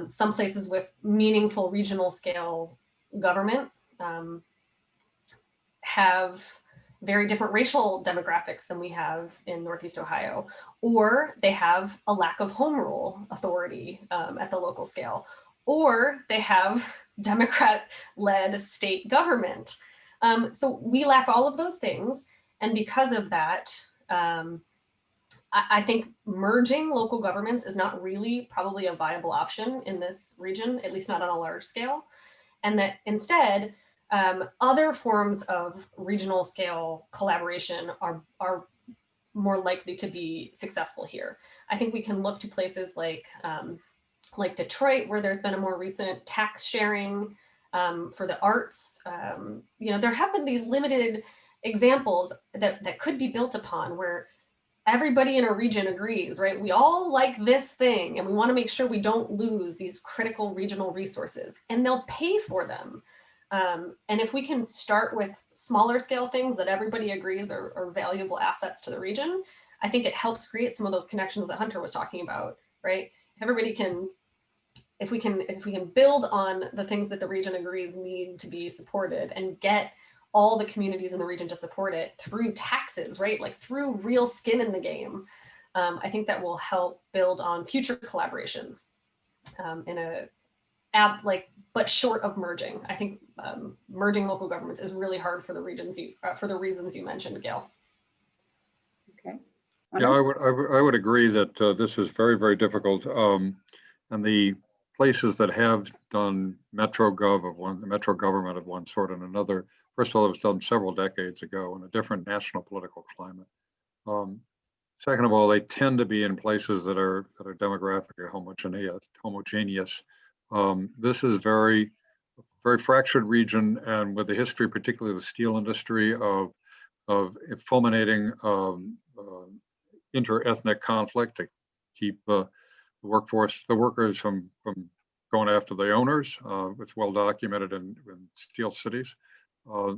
some places with meaningful regional scale government have very different racial demographics than we have in Northeast Ohio, or they have a lack of home rule authority at the local scale, or they have Democrat-led state government. So we lack all of those things. And because of that, I think merging local governments is not really probably a viable option in this region, at least not on a large scale. And that instead, other forms of regional scale collaboration are more likely to be successful here. I think we can look to places like like Detroit, where there's been a more recent tax sharing for the arts. You know, there have been these limited examples that could be built upon where everybody in a region agrees, right? We all like this thing and we want to make sure we don't lose these critical regional resources, and they'll pay for them. And if we can start with smaller scale things that everybody agrees are valuable assets to the region, I think it helps create some of those connections that Hunter was talking about, right? If everybody can, if we can build on the things that the region agrees need to be supported and get all the communities in the region to support it through taxes, right? Like through real skin in the game. I think that will help build on future collaborations in a but short of merging. I think merging local governments is really hard for the regions for the reasons you mentioned, Gail. Okay. Yeah, I would agree that this is very, very difficult. And the places that have done metro government of one sort and another, first of all, it was done several decades ago in a different national political climate. Second of all, they tend to be in places that are demographically homogeneous. This is very fractured region, and with the history, particularly the steel industry, of fulminating inter-ethnic conflict to keep the workers from going after the owners. It's well documented in steel cities.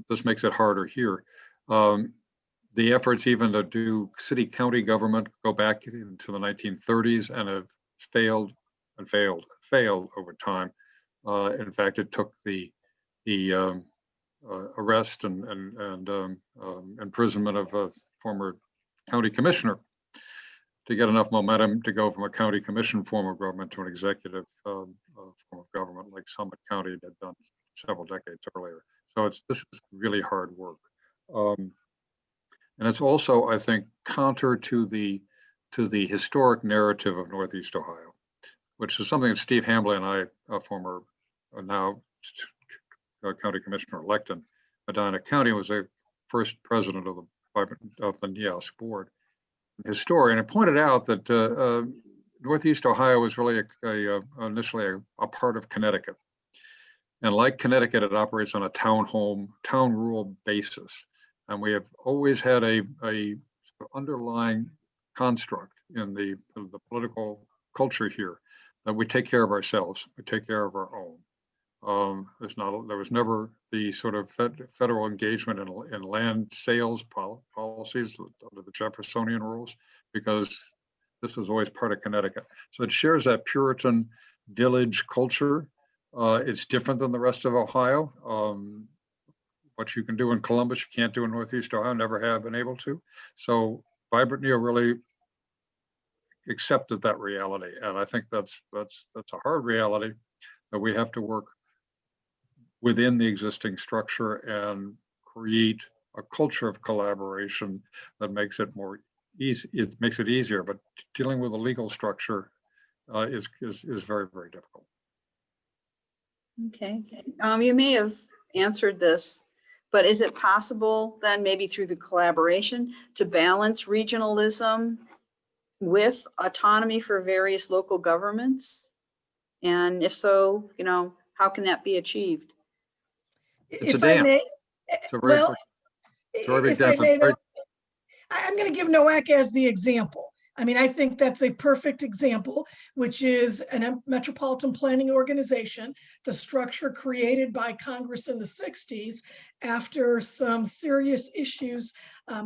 This makes it harder here. The efforts even to do city-county government go back into the 1930s and have failed over time. In fact, it took the arrest and imprisonment of a former county commissioner to get enough momentum to go from a county commission form of government to an executive form of government, like Summit County had done several decades earlier. So this is really hard work. And it's also, I think, counter to the historic narrative of Northeast Ohio, which is something that Steve Hambly and I, a former now county commissioner-elect in Medina County, was the first president of the NEOSCC board, historian, and pointed out that Northeast Ohio was really initially a part of Connecticut. And like Connecticut, it operates on a town rural basis. And we have always had a underlying construct in the political culture here that we take care of ourselves, we take care of our own. There was never the sort of federal engagement in land sales policies under the Jeffersonian rules, because this was always part of Connecticut. So it shares that Puritan village culture. It's different than the rest of Ohio. What you can do in Columbus, you can't do in Northeast Ohio, never have been able to. So Vibrant Neo really accepted that reality. And I think that's a hard reality that we have to work within the existing structure and create a culture of collaboration that makes it more easy. It makes it easier, but dealing with a legal structure is very, very difficult. Okay. You may have answered this, but is it possible then maybe through the collaboration to balance regionalism with autonomy for various local governments? And if so, how can that be achieved? It's a dance. I'm going to give NOACA as the example. I mean, I think that's a perfect example, which is a metropolitan planning organization, the structure created by Congress in the 60s after some serious issues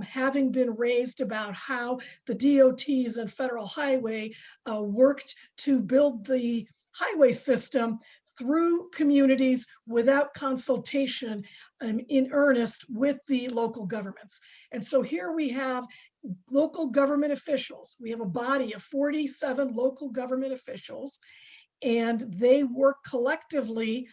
having been raised about how the DOTs and Federal Highway worked to build the highway system through communities without consultation in earnest with the local governments. And so here we have local government officials. We have a body of 47 local government officials, and they work collectively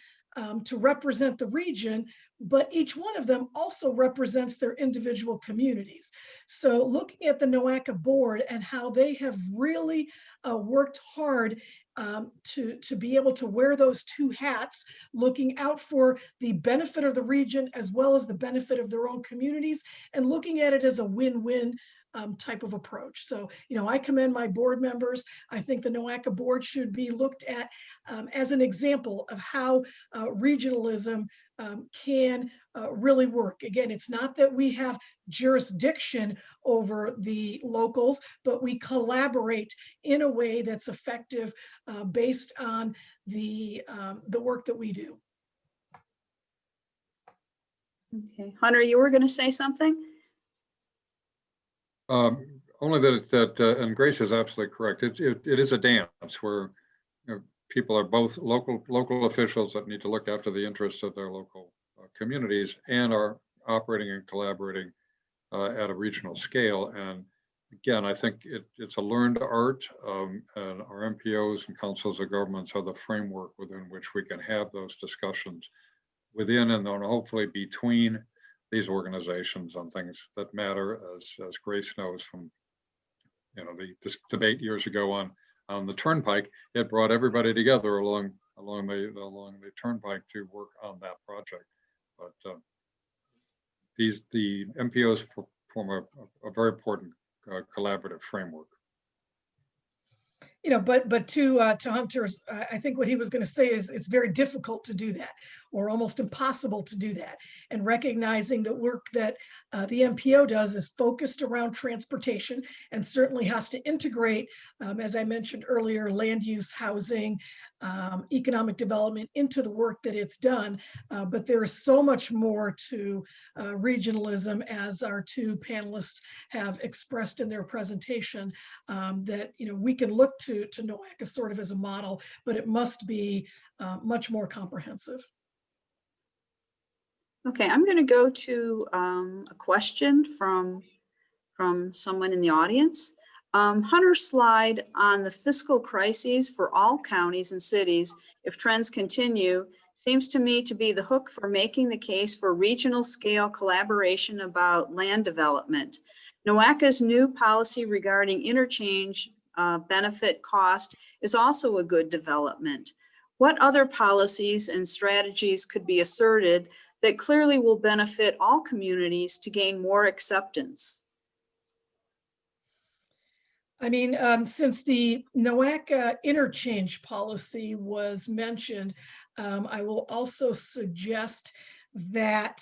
to represent the region, but each one of them also represents their individual communities. So looking at the NOACA board and how they have really worked hard to be able to wear those two hats, looking out for the benefit of the region as well as the benefit of their own communities, and looking at it as a win-win type of approach. So, I commend my board members. I think the NEOSCC board should be looked at as an example of how regionalism can really work. Again, it's not that we have jurisdiction over the locals, but we collaborate in a way that's effective based on the work that we do. Okay, Hunter, you were going to say something? Only that and Grace is absolutely correct. It is a dance where people are both local officials that need to look after the interests of their local communities and are operating and collaborating at a regional scale. And again, I think it's a learned art, and our MPOs and councils of governments are the framework within which we can have those discussions within and then hopefully between these organizations on things that matter, as Grace knows from this debate years ago on the turnpike. It brought everybody together along the turnpike to work on that project. But the MPOs form a very important collaborative framework. But to Hunter's, I think what he was going to say is it's very difficult to do that, or almost impossible to do that. And recognizing the work that the MPO does is focused around transportation and certainly has to integrate, as I mentioned earlier, land use, housing, economic development into the work that it's done. But there is so much more to regionalism, as our two panelists have expressed in their presentation, that we can look to NEOSCC sort of as a model, but it must be much more comprehensive. Okay, I'm going to go to a question from someone in the audience. Hunter's slide on the fiscal crises for all counties and cities, if trends continue, seems to me to be the hook for making the case for regional scale collaboration about land development. NEOSCC's new policy regarding interchange benefit cost is also a good development. What other policies and strategies could be asserted that clearly will benefit all communities to gain more acceptance? I mean, since the NEOSCC interchange policy was mentioned, I will also suggest that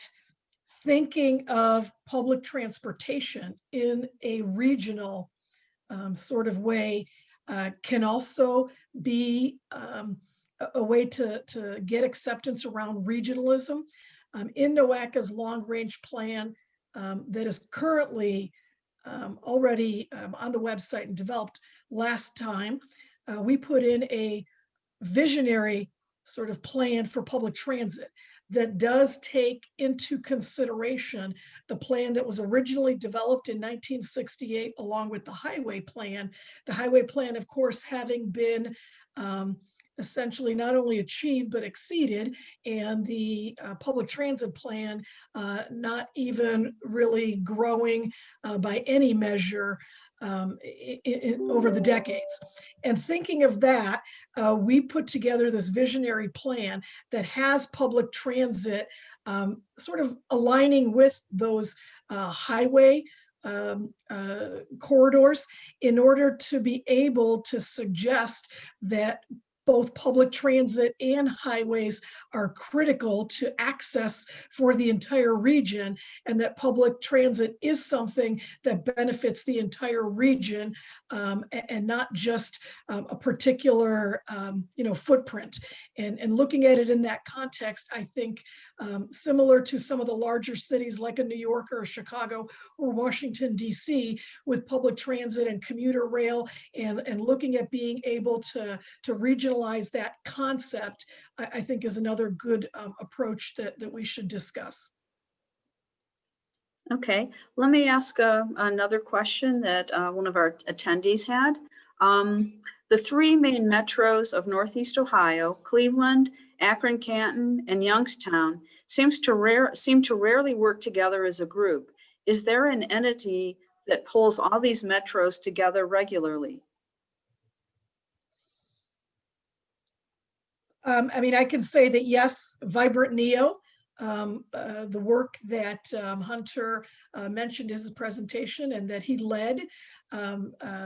thinking of public transportation in a regional sort of way can also be a way to get acceptance around regionalism. In NEOSCC's long-range plan that is currently already on the website and developed last time, we put in a visionary sort of plan for public transit that does take into consideration the plan that was originally developed in 1968 along with the highway plan. The highway plan, of course, having been essentially not only achieved but exceeded, and the public transit plan not even really growing by any measure over the decades. And thinking of that, we put together this visionary plan that has public transit sort of aligning with those highway corridors in order to be able to suggest that both public transit and highways are critical to access for the entire region, and that public transit is something that benefits the entire region and not just a particular footprint. And looking at it in that context, I think similar to some of the larger cities like a New York or a Chicago or Washington, D.C., with public transit and commuter rail and looking at being able to regionalize that concept, I think is another good approach that we should discuss. Okay, let me ask another question that one of our attendees had. The three main metros of Northeast Ohio, Cleveland, Akron, Canton, and Youngstown, seem to rarely work together as a group. Is there an entity that pulls all these metros together regularly? I mean, I can say that yes, Vibrant Neo the work that Hunter mentioned in his presentation and that he led,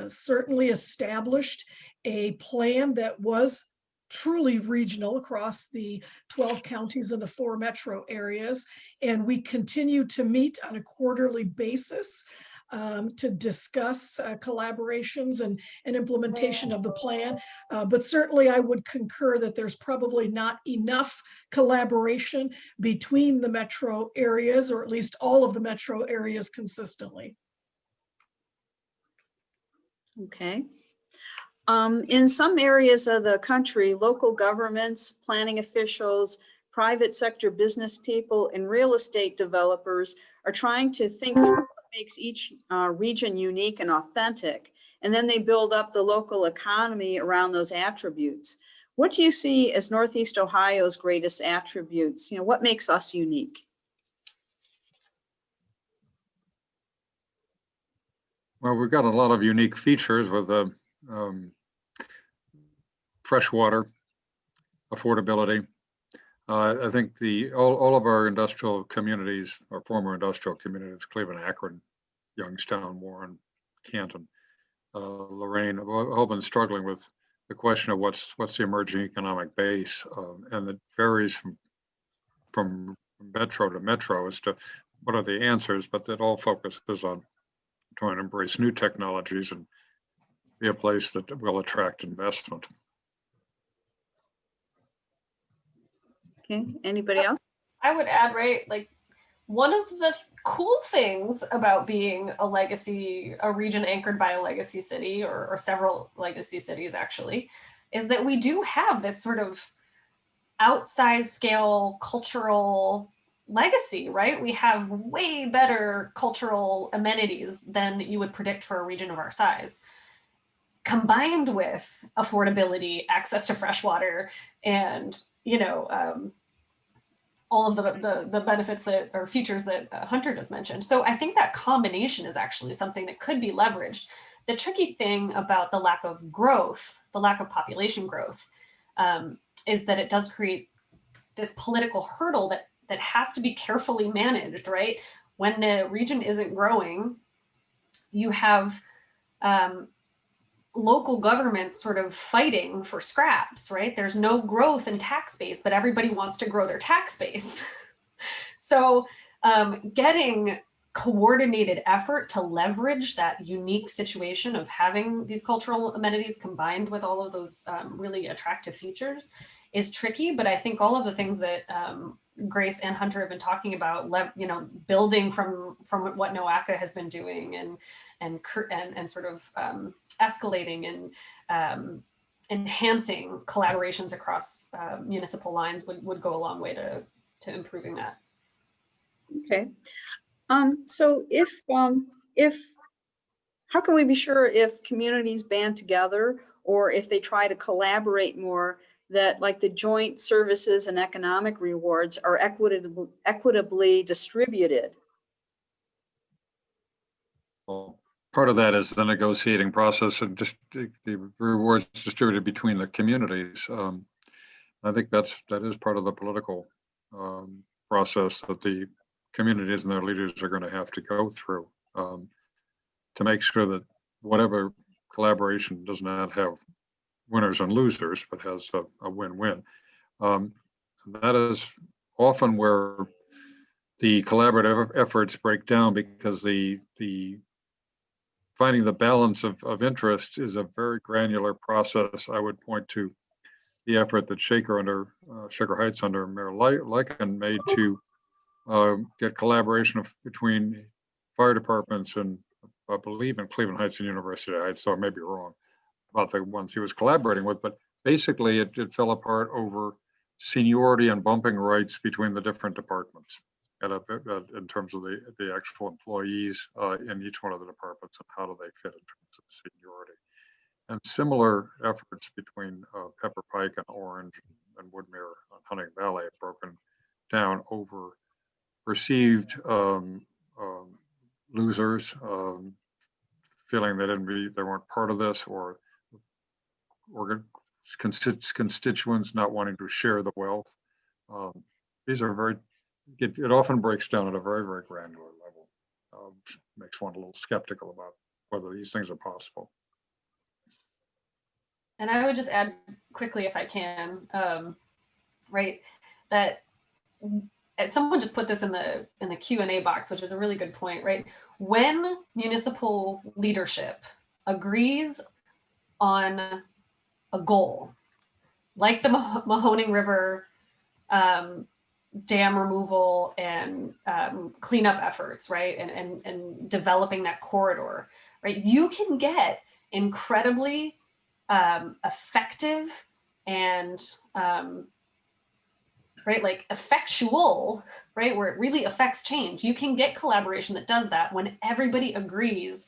certainly established a plan that was truly regional across the 12 counties and the 4 metro areas. And we continue to meet on a quarterly basis to discuss collaborations and implementation of the plan. But certainly I would concur that there's probably not enough collaboration between the metro areas, or at least all of the metro areas consistently. Okay. In some areas of the country, local governments, planning officials, private sector business people, and real estate developers are trying to think through what makes each region unique and authentic. And then they build up the local economy around those attributes. What do you see as Northeast Ohio's greatest attributes? What makes us unique? Well, we've got a lot of unique features with the freshwater affordability. I think all of our industrial communities, or former industrial communities, Cleveland, Akron, Youngstown, Warren, Canton, Lorraine, have all been struggling with the question of what's the emerging economic base, and it varies from metro to metro as to what are the answers, but that all focuses on trying to embrace new technologies and be a place that will attract investment. Okay, anybody else? I would add, right, like one of the cool things about being a region anchored by a legacy city, or several legacy cities actually, is that we do have this sort of outsized scale cultural legacy, right? We have way better cultural amenities than you would predict for a region of our size, combined with affordability, access to fresh water, and all of the benefits that or features that Hunter just mentioned. So I think that combination is actually something that could be leveraged. The tricky thing about the lack of growth, the lack of population growth, is that it does create this political hurdle that has to be carefully managed, right? When the region isn't growing, you have local government sort of fighting for scraps, right? There's no growth in tax base, but everybody wants to grow their tax base. So getting coordinated effort to leverage that unique situation of having these cultural amenities combined with all of those really attractive features is tricky. But I think all of the things that Grace and Hunter have been talking about, building from what NEOSCC has been doing and sort of escalating and enhancing collaborations across municipal lines would go a long way to improving that. Okay. So how can we be sure if communities band together, or if they try to collaborate more, that like the joint services and economic rewards are equitably distributed? Well, part of that is the negotiating process and just the rewards distributed between the communities. I think that is part of the political process that the communities and their leaders are going to have to go through to make sure that whatever collaboration does not have winners and losers, but has a win-win. That is often where the collaborative efforts break down, because the finding the balance of interest is a very granular process. I would point to the effort that Shaker Heights under Mayor Levin made to get collaboration between fire departments and I believe in Cleveland Heights and University Heights, so I may be wrong about the ones he was collaborating with, but basically it fell apart over seniority and bumping rights between the different departments in terms of the actual employees in each one of the departments and how do they fit in terms of seniority. And similar efforts between Pepper Pike and Orange and Woodmere and Hunting Valley have broken down over perceived losers, feeling they weren't part of this, or constituents not wanting to share the wealth. These are very it often breaks down at a very, very granular level. Makes one a little skeptical about whether these things are possible. And I would just add quickly, if I can, right, that someone just put this in the Q&A box, which is a really good point, right? When municipal leadership agrees on a goal, like the Mahoning River dam removal and cleanup efforts, right, and developing that corridor, right, you can get incredibly effective and right, like effectual, right, where it really affects change. You can get collaboration that does that when everybody agrees,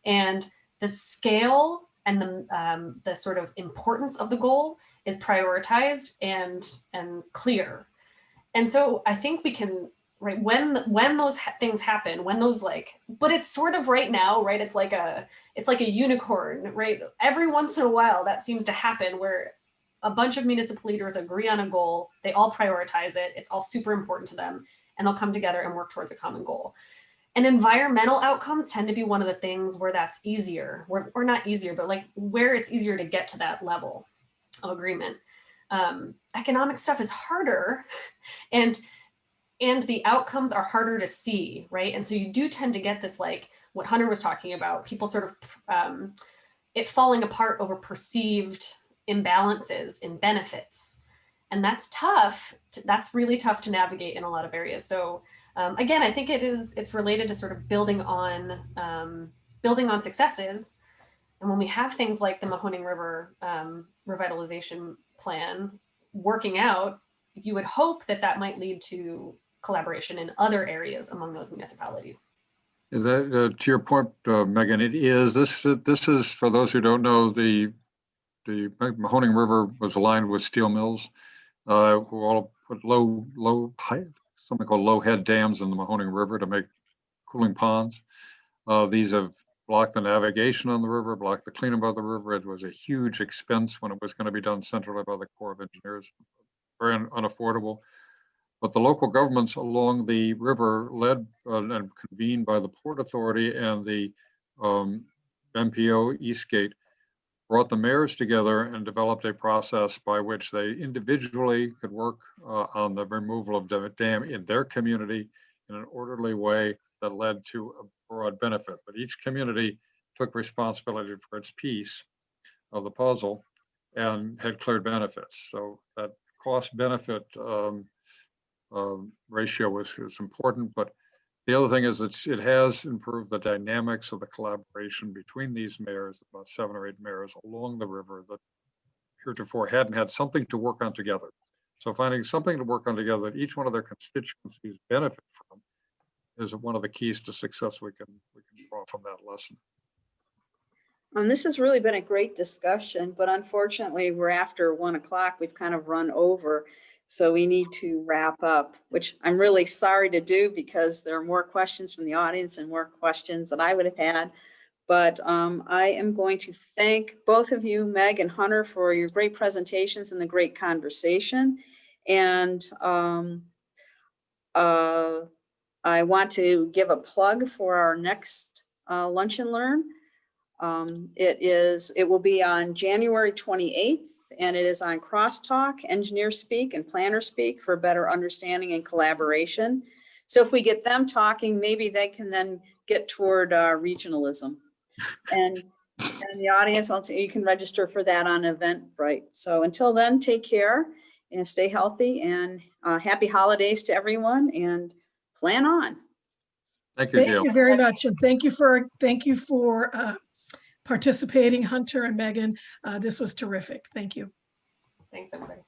and the scale and the sort of importance of the goal is prioritized and clear. And so I think we can, right, when those things happen, when those but it's sort of right now, right, it's like a unicorn, right? Every once in a while that seems to happen where a bunch of municipal leaders agree on a goal, they all prioritize it, it's all super important to them, and they'll come together and work towards a common goal. And environmental outcomes tend to be one of the things where that's easier, or not easier, but like where it's easier to get to that level of agreement. Economic stuff is harder, and the outcomes are harder to see, right? And so you do tend to get this, like what Hunter was talking about, people sort of it falling apart over perceived imbalances in benefits. And that's tough. That's really tough to navigate in a lot of areas. So again, I think it's related to sort of building on successes. And when we have things like the Mahoning River revitalization plan working out, you would hope that might lead to collaboration in other areas among those municipalities. To your point, Megan, it is this is, for those who don't know, the Mahoning River was aligned with steel mills who all put something called low head dams in the Mahoning River to make cooling ponds. These have blocked the navigation on the river, blocked the cleanup of the river. It was a huge expense when it was going to be done centrally by the Corps of Engineers, very unaffordable. But the local governments along the river, led and convened by the Port Authority and the MPO Eastgate, brought the mayors together and developed a process by which they individually could work on the removal of the dam in their community in an orderly way that led to a broad benefit. But each community took responsibility for its piece of the puzzle and had clear benefits. So that cost benefit ratio is important, but the other thing is that it has improved the dynamics of the collaboration between these mayors, about 7 or 8 mayors along the river that heretofore hadn't had something to work on together. So finding something to work on together that each one of their constituencies benefit from is one of the keys to success we can draw from that lesson. This has really been a great discussion, but unfortunately we're after 1 o'clock. We've kind of run over. So we need to wrap up, which I'm really sorry to do because there are more questions from the audience and more questions that I would have had. But I am going to thank both of you, Meg and Hunter, for your great presentations and the great conversation. And I want to give a plug for our next Lunch and Learn. It will be on January 28th, and it is on Crosstalk, Engineer Speak, and Planner Speak for better understanding and collaboration. So if we get them talking, maybe they can then get toward regionalism. And the audience, you can register for that on Eventbrite. So until then, take care and stay healthy, and happy holidays to everyone, and plan on. Thank you, Jill. Thank you very much, and thank you for participating, Hunter and Megan. This was terrific. Thank you. Thanks, everybody.